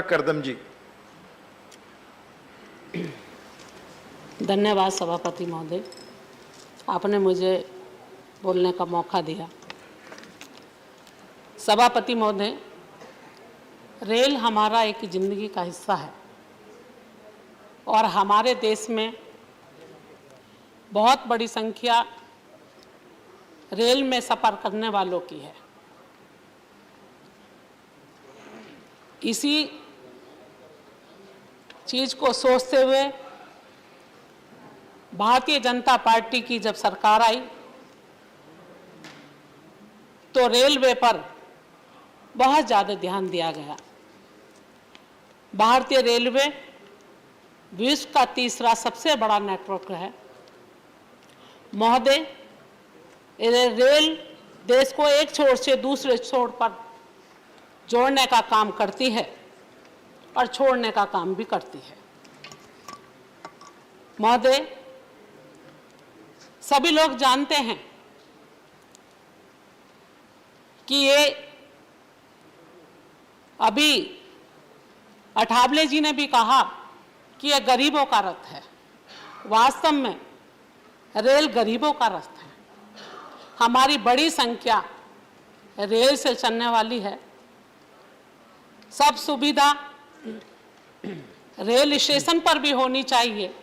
करदम जी। धन्यवाद सभापति महोदय, आपने मुझे बोलने का मौका दिया। सभापति महोदय, रेल हमारा एक जिंदगी का हिस्सा है और हमारे देश में बहुत बड़ी संख्या रेल में सफ़र करने वालों की है। इसी चीज़ को सोचते हुए भारतीय जनता पार्टी की जब सरकार आई तो रेलवे पर बहुत ज़्यादा ध्यान दिया गया। भारतीय रेलवे विश्व का तीसरा सबसे बड़ा नेटवर्क है महोदय। रेल देश को एक छोर से दूसरे छोर पर जोड़ने का काम करती है और छोड़ने का काम भी करती है। महोदय, सभी लोग जानते हैं कि ये अभी अठावले जी ने भी कहा कि यह गरीबों का रथ है। वास्तव में रेल गरीबों का रथ है। हमारी बड़ी संख्या रेल से चलने वाली है। सब सुविधा रेल स्टेशन पर भी होनी चाहिए,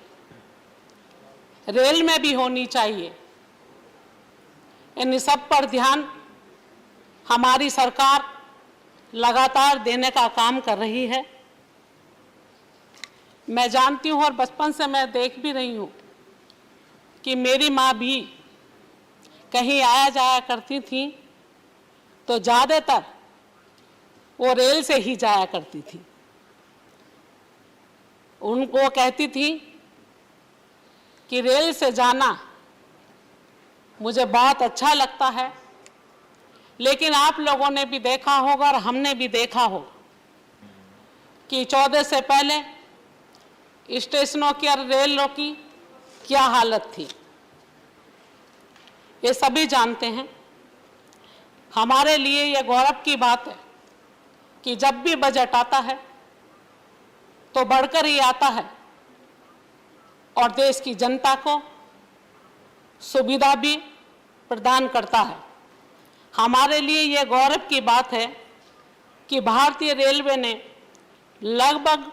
रेल में भी होनी चाहिए। इन सब पर ध्यान हमारी सरकार लगातार देने का काम कर रही है। मैं जानती हूँ और बचपन से मैं देख भी रही हूँ कि मेरी माँ भी कहीं आया जाया करती थी तो ज़्यादातर वो रेल से ही जाया करती थी। उनको कहती थी कि रेल से जाना मुझे बहुत अच्छा लगता है। लेकिन आप लोगों ने भी देखा होगा और हमने भी देखा हो कि 14 से पहले स्टेशनों की और रेलों की क्या हालत थी, ये सभी जानते हैं। हमारे लिए ये गौरव की बात है कि जब भी बजट आता है तो बढ़कर ही आता है और देश की जनता को सुविधा भी प्रदान करता है। हमारे लिए ये गौरव की बात है कि भारतीय रेलवे ने लगभग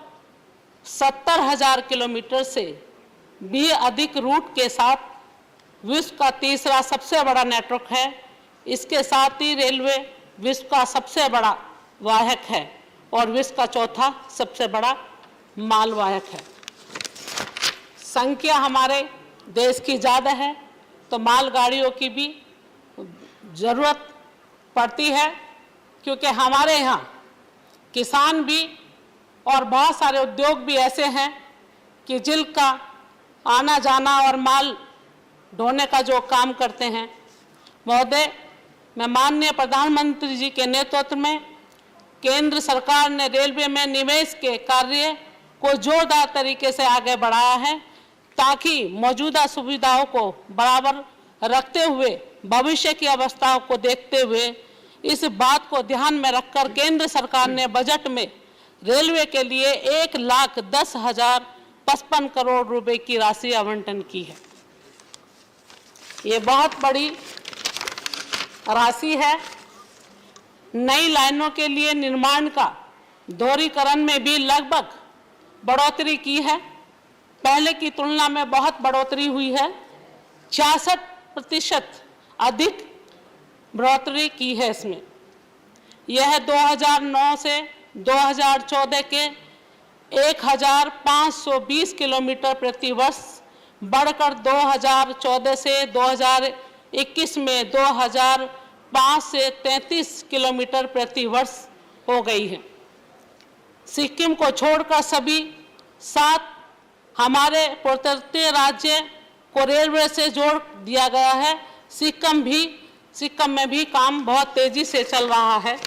70,000 किलोमीटर से भी अधिक रूट के साथ विश्व का तीसरा सबसे बड़ा नेटवर्क है। इसके साथ ही रेलवे विश्व का सबसे बड़ा वाहक है और विश्व का चौथा सबसे बड़ा मालवाहक है। संख्या हमारे देश की ज़्यादा है तो मालगाड़ियों की भी ज़रूरत पड़ती है, क्योंकि हमारे यहाँ किसान भी और बहुत सारे उद्योग भी ऐसे हैं कि जिनका आना जाना और माल ढोने का जो काम करते हैं। महोदय, मैं माननीय प्रधानमंत्री जी के नेतृत्व में केंद्र सरकार ने रेलवे में निवेश के कार्य को जोरदार तरीके से आगे बढ़ाया है ताकि मौजूदा सुविधाओं को बराबर रखते हुए भविष्य की अवस्थाओं को देखते हुए इस बात को ध्यान में रखकर केंद्र सरकार ने बजट में रेलवे के लिए 1,10,055 करोड़ रुपए की राशि आवंटन की है। ये बहुत बड़ी राशि है। नई लाइनों के लिए निर्माण का दोहरीकरण में भी लगभग बढ़ोतरी की है। पहले की तुलना में बहुत बढ़ोतरी हुई है। 66% अधिक बढ़ोतरी की है इसमें। यह 2009 से 2014 के 1,520 किलोमीटर प्रति वर्ष बढ़कर 2014 से 2021 में 2,005 से 33 किलोमीटर प्रति वर्ष हो गई है। सिक्किम को छोड़कर सभी 7 हमारे पूर्वोत्तर राज्य को रेलवे से जोड़ दिया गया है। सिक्किम में भी काम बहुत तेजी से चल रहा है।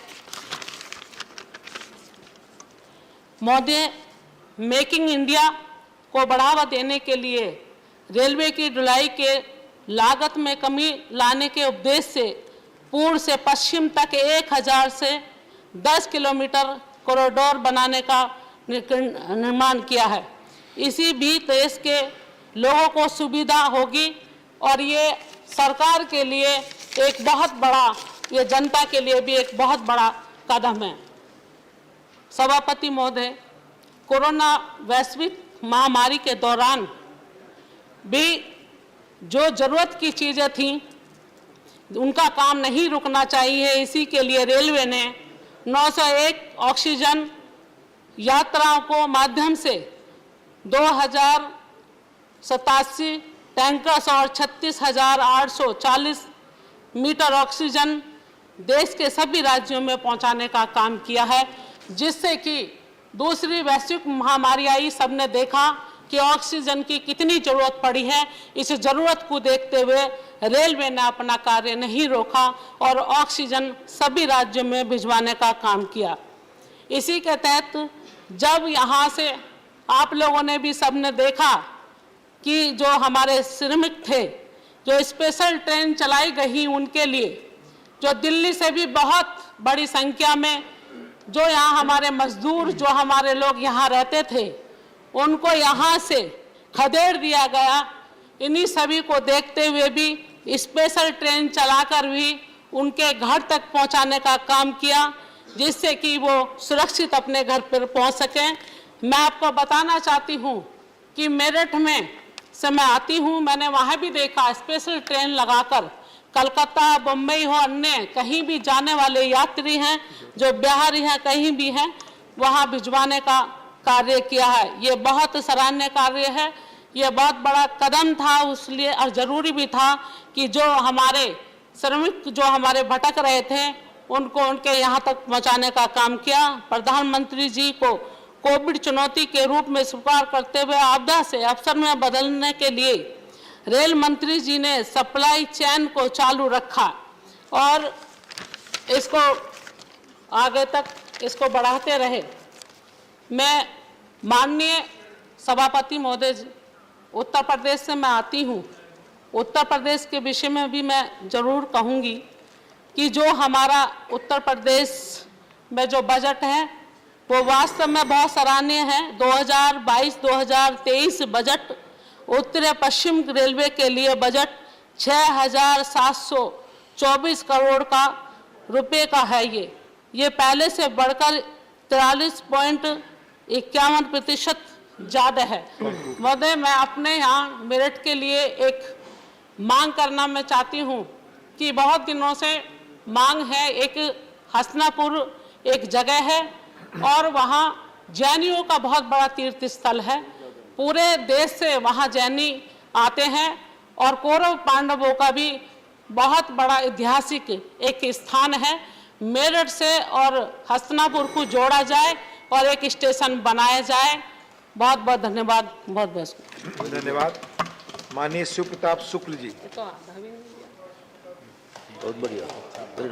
महोदय, मेकिंग इंडिया को बढ़ावा देने के लिए रेलवे की ढुलाई के लागत में कमी लाने के उद्देश्य से पूर्व से पश्चिम तक 1,000 से 10 किलोमीटर कॉरिडोर बनाने का निर्माण किया है। इसी भी देश के लोगों को सुविधा होगी और ये सरकार के लिए एक बहुत बड़ा, ये जनता के लिए भी एक बहुत बड़ा कदम है। सभापति महोदय, कोरोना वैश्विक महामारी के दौरान भी जो जरूरत की चीज़ें थीं उनका काम नहीं रुकना चाहिए। इसी के लिए रेलवे ने 901 ऑक्सीजन यात्राओं को माध्यम से 2087 टैंकर्स और 36,840 मीटर ऑक्सीजन देश के सभी राज्यों में पहुंचाने का काम किया है, जिससे कि दूसरी वैश्विक महामारी आई, सबने देखा कि ऑक्सीजन की कितनी ज़रूरत पड़ी है। इस ज़रूरत को देखते हुए रेलवे ने अपना कार्य नहीं रोका और ऑक्सीजन सभी राज्यों में भिजवाने का काम किया। इसी के तहत जब यहाँ से आप लोगों ने भी सबने देखा कि जो हमारे श्रमिक थे, जो स्पेशल ट्रेन चलाई गई उनके लिए, जो दिल्ली से भी बहुत बड़ी संख्या में जो यहाँ हमारे मजदूर, जो हमारे लोग यहाँ रहते थे, उनको यहाँ से खदेड़ दिया गया। इन्हीं सभी को देखते हुए भी स्पेशल ट्रेन चलाकर भी उनके घर तक पहुँचाने का काम किया, जिससे कि वो सुरक्षित अपने घर पर पहुँच सकें। मैं आपको बताना चाहती हूँ कि मेरठ में से मैं आती हूँ, मैंने वहाँ भी देखा स्पेशल ट्रेन लगाकर कलकत्ता, बम्बई हो, अन्य कहीं भी जाने वाले यात्री हैं जो बिहारी हैं, कहीं भी हैं, वहाँ भिजवाने का कार्य किया है। ये बहुत सराहनीय कार्य है, ये बहुत बड़ा कदम था उसलिए, और ज़रूरी भी था कि जो हमारे श्रमिक जो हमारे भटक रहे थे उनको उनके यहाँ तक पहुँचाने का काम किया। प्रधानमंत्री जी को कोविड चुनौती के रूप में स्वीकार करते हुए आपदा से अवसर में बदलने के लिए रेल मंत्री जी ने सप्लाई चेन को चालू रखा और इसको आगे तक इसको बढ़ाते रहे। मैं माननीय सभापति महोदय, उत्तर प्रदेश से मैं आती हूँ। उत्तर प्रदेश के विषय में भी मैं ज़रूर कहूँगी कि जो हमारा उत्तर प्रदेश में जो बजट है वो वास्तव में बहुत सराहनीय है। 2022-2023 बजट उत्तर पश्चिम रेलवे के लिए बजट 6,724 करोड़ का रुपए का है। ये पहले से बढ़कर 43.51% ज़्यादा है। महोदय, मैं अपने यहाँ मेरठ के लिए एक मांग करना मैं चाहती हूँ कि बहुत दिनों से मांग है, एक हसनापुर एक जगह है और वहाँ जैनियों का बहुत बड़ा तीर्थ स्थल है। पूरे देश से वहाँ जैनी आते हैं और कौरव पांडवों का भी बहुत बड़ा ऐतिहासिक एक स्थान है। मेरठ से और हसनापुर को जोड़ा जाए और एक स्टेशन बनाया जाए। बहुत बहुत धन्यवाद। बहुत बहुत धन्यवाद। माननीय शिव प्रताप शुक्ल जी। बहुत बढ़िया, वेरी नाइस।